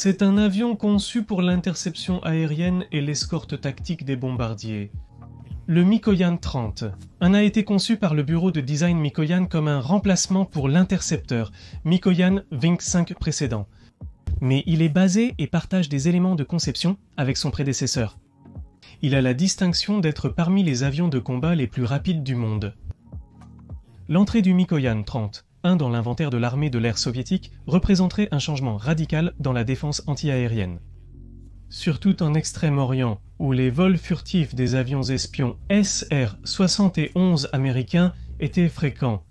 C'est un avion conçu pour l'interception aérienne et l'escorte tactique des bombardiers. Le Mikoyan 30 a été conçu par le bureau de design Mikoyan comme un remplacement pour l'intercepteur Mikoyan Ving 5 précédent. Mais il est basé et partage des éléments de conception avec son prédécesseur. Il a la distinction d'être parmi les avions de combat les plus rapides du monde. L'entrée du Mikoyan 30, dans l'inventaire de l'armée de l'air soviétique, représenterait un changement radical dans la défense anti-aérienne. Surtout en Extrême-Orient, où les vols furtifs des avions espions SR-71 américains étaient fréquents.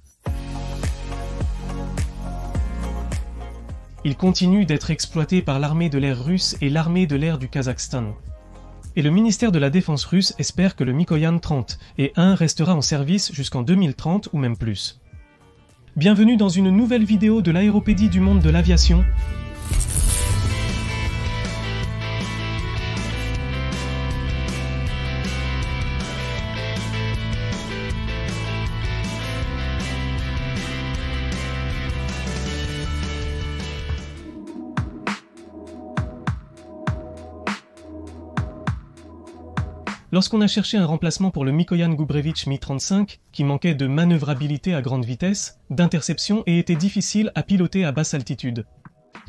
Il continue d'être exploité par l'armée de l'air russe et l'armée de l'air du Kazakhstan. Et le ministère de la Défense russe espère que le Mikoyan 30 et 1 restera en service jusqu'en 2030 ou même plus. Bienvenue dans une nouvelle vidéo de l'aéropédie du monde de l'aviation. Lorsqu'on a cherché un remplacement pour le Mikoyan Goubrevich Mi-35, qui manquait de manœuvrabilité à grande vitesse, d'interception et était difficile à piloter à basse altitude.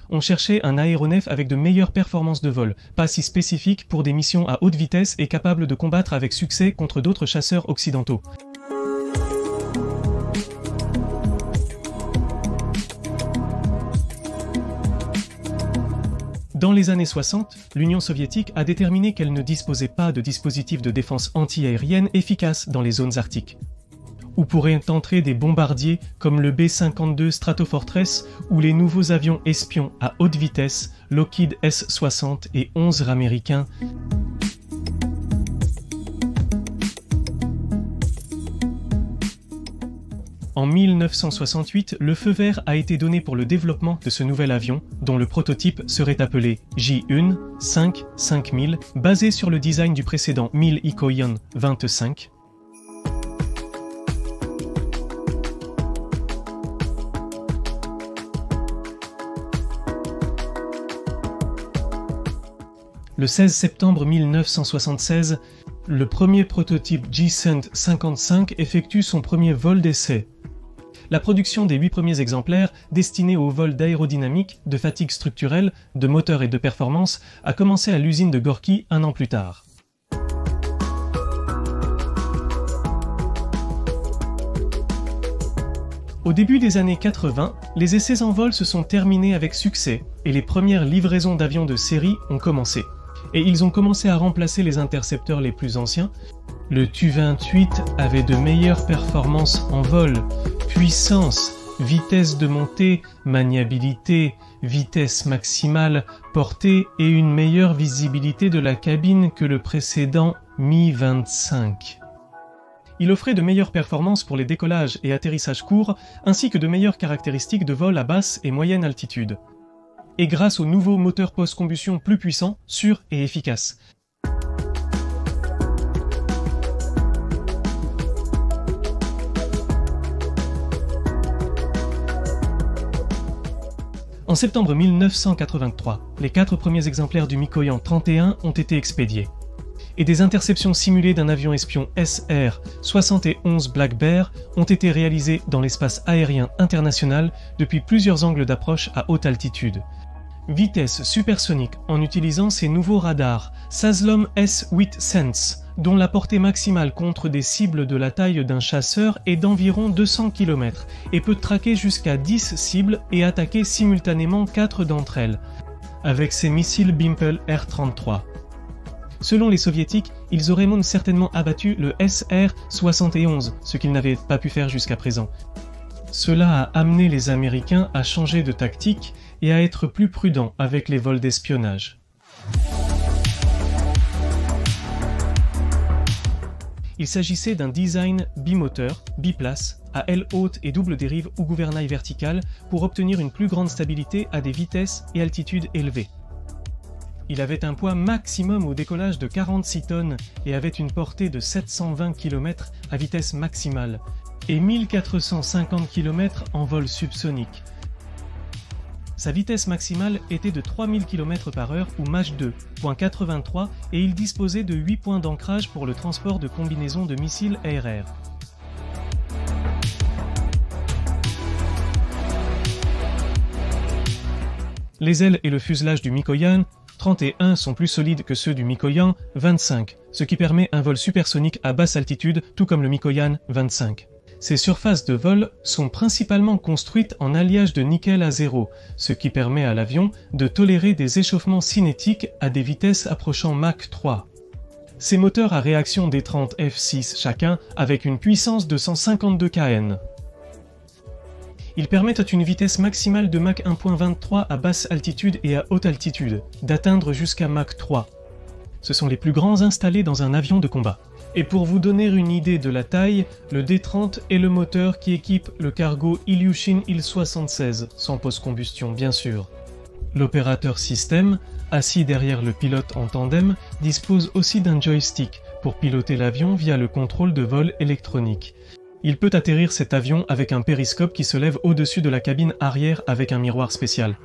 On cherchait un aéronef avec de meilleures performances de vol, pas si spécifique pour des missions à haute vitesse et capable de combattre avec succès contre d'autres chasseurs occidentaux. Dans les années 60, l'Union soviétique a déterminé qu'elle ne disposait pas de dispositifs de défense anti-aérienne efficaces dans les zones arctiques. Où pourraient entrer des bombardiers comme le B-52 Stratofortress ou les nouveaux avions espions à haute vitesse Lockheed S-60 et 11 américains. En 1968, le feu vert a été donné pour le développement de ce nouvel avion, dont le prototype serait appelé J-1-5-5000, basé sur le design du précédent Mil-Ikoyan 25. Le 16 septembre 1976, le premier prototype J-Cent 55 effectue son premier vol d'essai. La production des 8 premiers exemplaires, destinés au vol d'aérodynamique, de fatigue structurelle, de moteur et de performance, a commencé à l'usine de Gorky un an plus tard. Au début des années 80, les essais en vol se sont terminés avec succès et les premières livraisons d'avions de série ont commencé. Et ils ont commencé à remplacer les intercepteurs les plus anciens. Le Tu-28 avait de meilleures performances en vol, puissance, vitesse de montée, maniabilité, vitesse maximale, portée et une meilleure visibilité de la cabine que le précédent Mi-25. Il offrait de meilleures performances pour les décollages et atterrissages courts, ainsi que de meilleures caractéristiques de vol à basse et moyenne altitude. Et grâce aux nouveaux moteurs post-combustion plus puissants, sûrs et efficaces. En septembre 1983, les 4 premiers exemplaires du Mikoyan 31 ont été expédiés. Et des interceptions simulées d'un avion espion SR-71 Black Bear ont été réalisées dans l'espace aérien international depuis plusieurs angles d'approche à haute altitude. Vitesse supersonique en utilisant ces nouveaux radars Saslom S8 Sense, dont la portée maximale contre des cibles de la taille d'un chasseur est d'environ 200 km et peut traquer jusqu'à 10 cibles et attaquer simultanément 4 d'entre elles, avec ses missiles Bimpel R-33. Selon les soviétiques, ils auraient même certainement abattu le SR-71, ce qu'ils n'avaient pas pu faire jusqu'à présent. Cela a amené les Américains à changer de tactique et à être plus prudents avec les vols d'espionnage. Il s'agissait d'un design bimoteur, biplace, à aile haute et double dérive ou gouvernail vertical pour obtenir une plus grande stabilité à des vitesses et altitudes élevées. Il avait un poids maximum au décollage de 46 tonnes et avait une portée de 720 km à vitesse maximale et 1450 km en vol subsonique. Sa vitesse maximale était de 3000 km/h ou Mach 2.83 et il disposait de 8 points d'ancrage pour le transport de combinaisons de missiles air-air. Les ailes et le fuselage du Mikoyan 31 sont plus solides que ceux du Mikoyan 25, ce qui permet un vol supersonique à basse altitude, tout comme le Mikoyan 25. Ces surfaces de vol sont principalement construites en alliage de nickel à zéro, ce qui permet à l'avion de tolérer des échauffements cinétiques à des vitesses approchant Mach 3. Ces moteurs à réaction D30 F6 chacun avec une puissance de 152 kN. Ils permettent à une vitesse maximale de Mach 1.23 à basse altitude et à haute altitude, d'atteindre jusqu'à Mach 3. Ce sont les plus grands installés dans un avion de combat. Et pour vous donner une idée de la taille, le D30 est le moteur qui équipe le cargo Ilyushin Il-76, sans post-combustion bien sûr. L'opérateur système, assis derrière le pilote en tandem, dispose aussi d'un joystick pour piloter l'avion via le contrôle de vol électronique. Il peut atterrir cet avion avec un périscope qui se lève au-dessus de la cabine arrière avec un miroir spécial.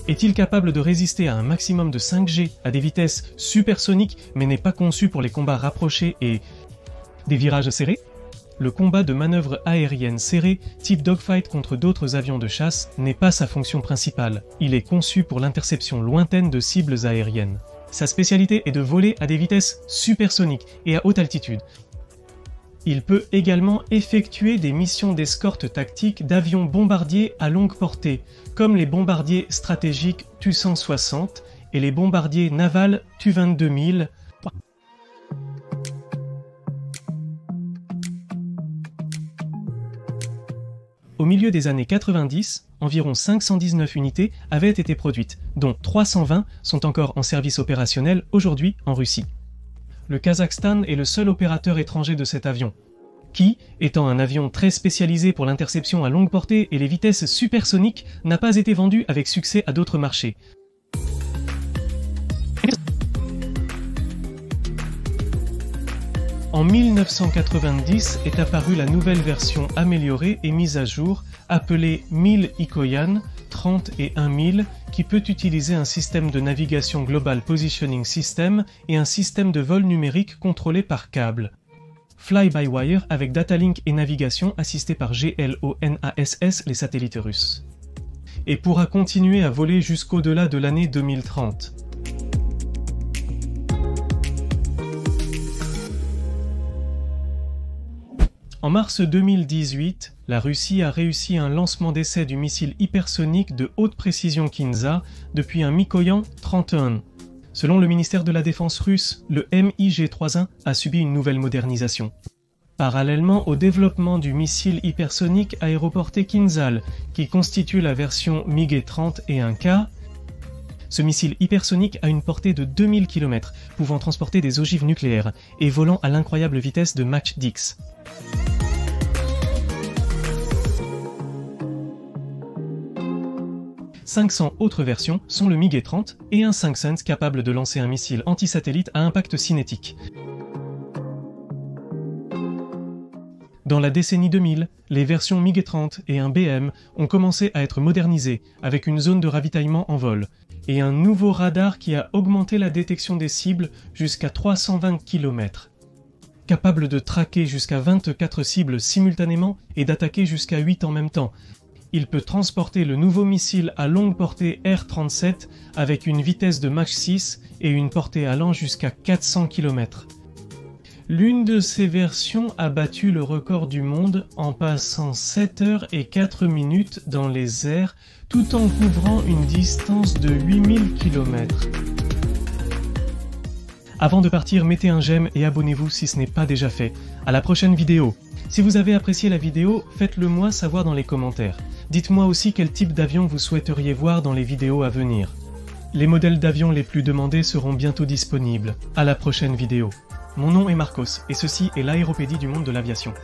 Est-il capable de résister à un maximum de 5G à des vitesses supersoniques mais n'est pas conçu pour les combats rapprochés et des virages serrés? Le combat de manœuvre aérienne serrée, type dogfight contre d'autres avions de chasse, n'est pas sa fonction principale. Il est conçu pour l'interception lointaine de cibles aériennes. Sa spécialité est de voler à des vitesses supersoniques et à haute altitude. Il peut également effectuer des missions d'escorte tactique d'avions bombardiers à longue portée, comme les bombardiers stratégiques Tu-160 et les bombardiers navals Tu-22000. Au milieu des années 90, environ 519 unités avaient été produites, dont 320 sont encore en service opérationnel aujourd'hui en Russie. Le Kazakhstan est le seul opérateur étranger de cet avion, qui, étant un avion très spécialisé pour l'interception à longue portée et les vitesses supersoniques, n'a pas été vendu avec succès à d'autres marchés. En 1990 est apparue la nouvelle version améliorée et mise à jour, appelée 1000 Mikoyan 30 et 1000, qui peut utiliser un système de navigation Global Positioning System et un système de vol numérique contrôlé par câble. Fly-by-wire avec datalink et navigation assistée par GLONASS, les satellites russes. Et pourra continuer à voler jusqu'au-delà de l'année 2030. En mars 2018, la Russie a réussi un lancement d'essai du missile hypersonique de haute précision Kinza depuis un Mikoyan 31. Selon le ministère de la Défense russe, le MiG-31 a subi une nouvelle modernisation. Parallèlement au développement du missile hypersonique aéroporté Kinzhal, qui constitue la version MiG-31K, ce missile hypersonique a une portée de 2000 km, pouvant transporter des ogives nucléaires et volant à l'incroyable vitesse de Mach 10. « 500 autres versions sont le MiG-30 et un 5 Sense capable de lancer un missile anti-satellite à impact cinétique. Dans la décennie 2000, les versions MiG-30 et un BM ont commencé à être modernisées avec une zone de ravitaillement en vol et un nouveau radar qui a augmenté la détection des cibles jusqu'à 320 km. Capable de traquer jusqu'à 24 cibles simultanément et d'attaquer jusqu'à 8 en même temps. Il peut transporter le nouveau missile à longue portée R-37 avec une vitesse de Mach 6 et une portée allant jusqu'à 400 km. L'une de ces versions a battu le record du monde en passant 7 heures et 4 minutes dans les airs tout en couvrant une distance de 8000 km. Avant de partir, mettez un j'aime et abonnez-vous si ce n'est pas déjà fait. À la prochaine vidéo. Si vous avez apprécié la vidéo, faites-le moi savoir dans les commentaires. Dites-moi aussi quel type d'avion vous souhaiteriez voir dans les vidéos à venir. Les modèles d'avions les plus demandés seront bientôt disponibles. À la prochaine vidéo. Mon nom est Marcos et ceci est l'aéropédie du monde de l'aviation.